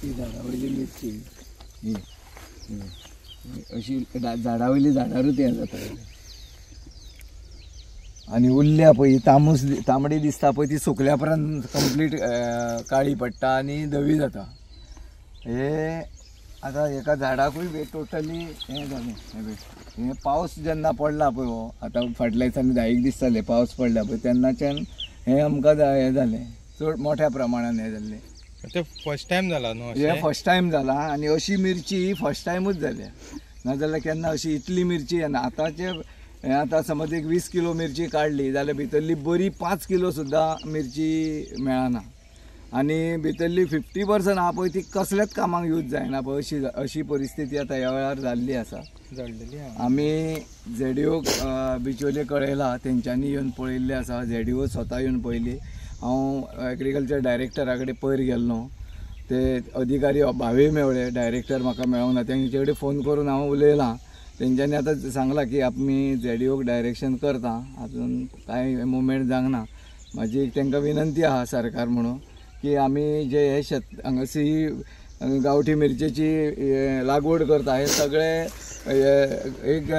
ही झाडां वयली मिरची ही अशी झाडां वयली झाडारूच हें जाता. आनी उरल्या पळय तांबडी दिसता पळय ती सुकल्या उपरांत कंप्लीट काळी पडटा आनी धवी जाता. हे आतां एका झाडाकूय टोटली हें जालें. हे पावस जेन्ना पडला पळय हो आतां फाटल्या दिसांनी 10 दीस जाले पावस पडला पळय तेन्नाच्यान हें आमकां हें जालें चड मोठ्या प्रमाणान हें जाल्लें. ते फर्स्ट टायम जाला न्हू? हे फर्स्ट टायम जाला आनी अशी मिरची ही फर्स्ट टायमूच जाल्या. नाजाल्यार केन्ना अशी इतली मिरची येना. आतांचे हें आतां समज एक 20 किलो मिरची काडली जाल्यार भितरली बरी 5 किलो सुद्दां मिरची मेळना. आनी भितरली 50% आहा पळय ती कसल्याच कामाक यूज जायना पळय अशी परिस्थिती आतां ह्या वेळार जाल्ली आसा. आमी ZDO बिचोले कळयला तेंच्यांनी येवन पळयल्लें आसा. ZDO स्वता येवन पळयली. हांव एग्रीकल्चर डायरेक्टरा कडेन पयर गेल्लो. ते अधिकारी भावे मेवळे डायरेक्टर म्हाका मेळोंक ना. तेंचे कडेन फोन करून हांव उलयलां. तेंच्यांनी आतां सांगलां की आमी ZDOक डायरेक्शन करता. अजून कांय मुवमेंट जावंक ना. म्हाजी तेंकां विनंती आहा सरकार म्हणून की आमी जे हे हांगासी गांवठी मिरचेची लागवड करता हे सगळे एक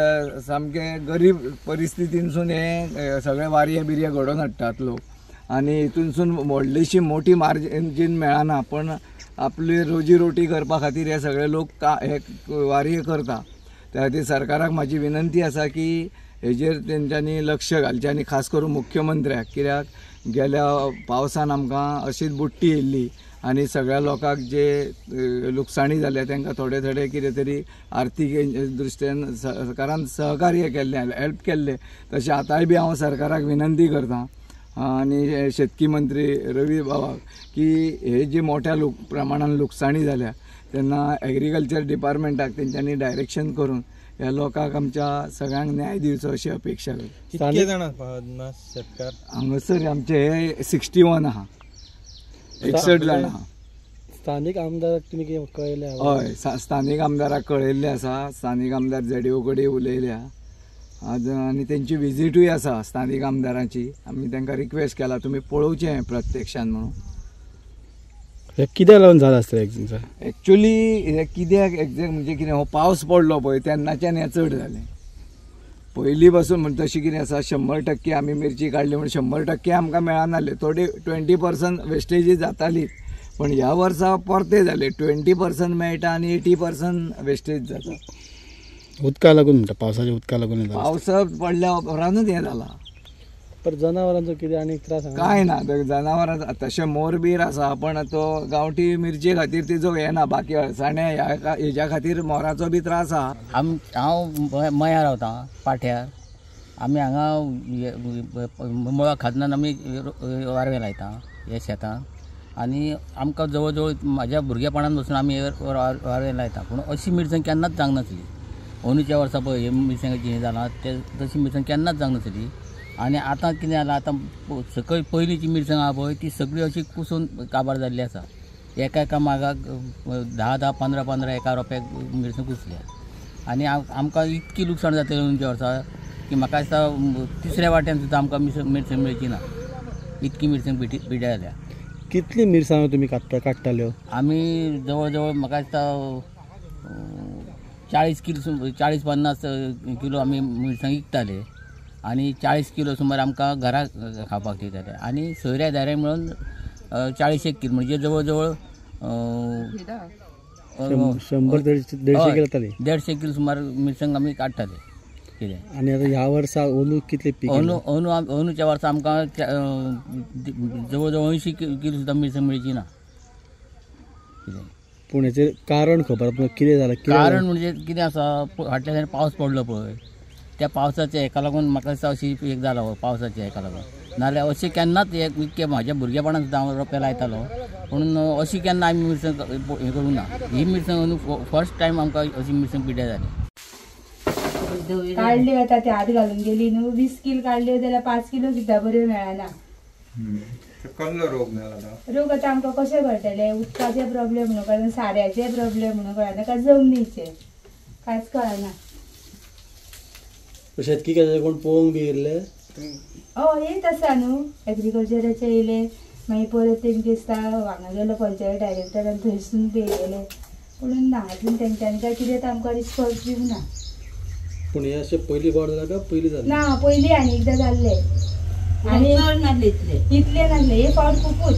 सामके गरीब परिस्थितींसून हे सगळे वारये बिरये घडोवन हाडटात लोक. आनी हितूनसून व्हडलीशी मोठी मार्जीन मेळना पण आपली रोजी रोटी करपा खातीर हे सगळे लोक हे वारये करता. त्या खातीर सरकाराक म्हाजी विनंती आसा की हेजेर तेंच्यांनी लक्ष घालचें आनी खास करून मुख्यमंत्र्याक. कित्याक गेल्या पावसान आमकां अशीच बुट्टी येयल्ली आनी सगळ्या लोकांक जे लुकसाणी जाल्या तांकां थोडे थोडे कितें तरी आर्थीक दृश्ट्यान सरकारान सहकार्य केल्लें हेल्प केल्लें. तशें आतांय बी हांव सरकाराक विनंती करतां आनी शेतकी मंत्री रवी बाबाक की हे जी मोठ्या प्रमाणान लुकसाणी जाल्या तेन्ना एग्रीकल्चर डिपार्टमेंटाक तेंच्यांनी डायरेक्शन करून ह्या लोकांक आमच्या सगळ्यांक न्याय दिवचो अशी अपेक्षा करता. कितले जाण आसा शेतकार हांगासर आमचे हे 61 आहा, 61 जाण आहा. स्थानिक आमदाराक तुमी कळयले? हय, स्थानिक आमदाराक कळयल्लें आसा. स्थानिक आमदार ZDO कडेन उलयल्या आनी तेंची विजीटूय आसा स्थानिक आमदाराची. आमी तांकां रिक्वेस्ट केला तुमी पळोवचें प्रत्यक्षान म्हणून. हे कित्याक लागून जाला आसता एक्चुअली हे कित्याक एक्झॅक्ट म्हणजे कितें हो पावस पडलो पळय तेन्नाच्यान हें चड जालें. पयलीं पासून म्हणजे तशी कितें आसा 100% आमी मिरची काडली म्हण 100% आमकां मेळनासलें. थोडी 20% वेस्टेजी जातालीच पण ह्या वर्सा परते जाले 20% मेळटा आनी 80% वेस्टेज जाता. उदका लागून म्हणटा पावसाच्या उदका लागून? पावस पडल्या उपरांतूच हें जाला. पण जनावरांचो कितें आनी त्रास? कांय ना. जनावरां तशें मोर बीर आसा पण तो गांवठी मिरचे खातीर तिजो हें ना. बाकी अळसाण्या हेज्या खातीर मोराचो बी त्रास आहा. हांव मयां रावतां पाठ्यार. आमी हांगा मुळा खाजनान आमी वारवे लायता हे शेतां आनी आमकां जवळ जवळ म्हाज्या भुरगेपणान पासून आमी वारवे लायता. पूण अशी मिरसांग केन्नाच जावंक नासली. अंदूच्या वर्सा पळय हे मिरसांगेची हें जालां ते तशी मिरसांग केन्नाच जावंक नासली. आनी आतां कितें जालां आतां सकयल पयलींची मिरसांग आहा पळय ती सगळी अशी कुसून काबार जाल्ली आसा. एका मागाक 10-10, 15-15 एका रोप्याक मिरसांग कुसल्या. आनी आमकां इतकी लुकसाण जातली अंदूच्या वर्सा की म्हाका दिसता तिसऱ्या वाट्यान सुद्दां आमकां मिरसांग मेळची ना. इतकी मिरसांग पिड्ड्यार जाल्या. कितली मिरसांगो तुमी काडटाल्यो? आमी जवळ जवळ म्हाका दिसता 40-50 किलो आमी मिरसांग विकताले आनी 40 किलो सुमार आमकां घरा खावपाक दिताले. आनी सोयऱ्या दाऱ्या मेळून 40 किलो म्हणजे जवळ जवळ 100-150 किलो जाताली. 150 किलो सुमार मिरसांग आमी काडटाले. कितें आनी आतां ह्या वर्सा अंदू कितले पीक? अंदूच्या वर्सा आमकां जवळ जवळ 80 किलो सुद्दां मिरसांग मेळची ना. कितें पूण हेचें कारण खबर कितें जालां? कारण म्हणजे कितें आसा फाटल्या दिसांनी पावस पडलो पळय त्या पावसाच्या हेका लागून म्हाका दिसता अशी एक जाला पावसाच्या हेका लागून. नाल्यार अशें केन्नाच इतके म्हाज्या भुरगेपणान सुद्दां हांव रोंपे लायतालो पूण अशी केन्ना आमी मिरसांग हें करूंक ना. ही मिरसांग फर्स्ट टायम आमकां अशी मिरसांग पिड्ड्यार जाली. काढली आता ते हात घालून गेली न्हू 20 किलो काढले जाल्यार 5 किलो सुद्दां बऱ्यो मेळना. कसलो रोग मेळ्ळा? रोग आता आमकां कशें कळटले? उदकाचे प्रॉब्लेम म्हणून कळना, साऱ्याचे प्रॉब्लेम म्हणून कळना, काय जमनीचे कांयच कळना. शेतकी कोण पळोवंक बी येयल्ले? येत आसा न्हू एग्रीकल्चराचे येयले मागीर परत तेंचे दिसता हांगा गेलो पंचायत डायरेक्टरान थंयसून गेले पूण ना अजून तेंच्यांनी काय कितें आमकां रिस्पॉन्स दिवंक ना. पूण हे अशें पयलीं बोड जालां काय पयलीं जालें? ना पयलीं आनी एकदां जाल्ले आनी इतले नासले हे फावट खूबूच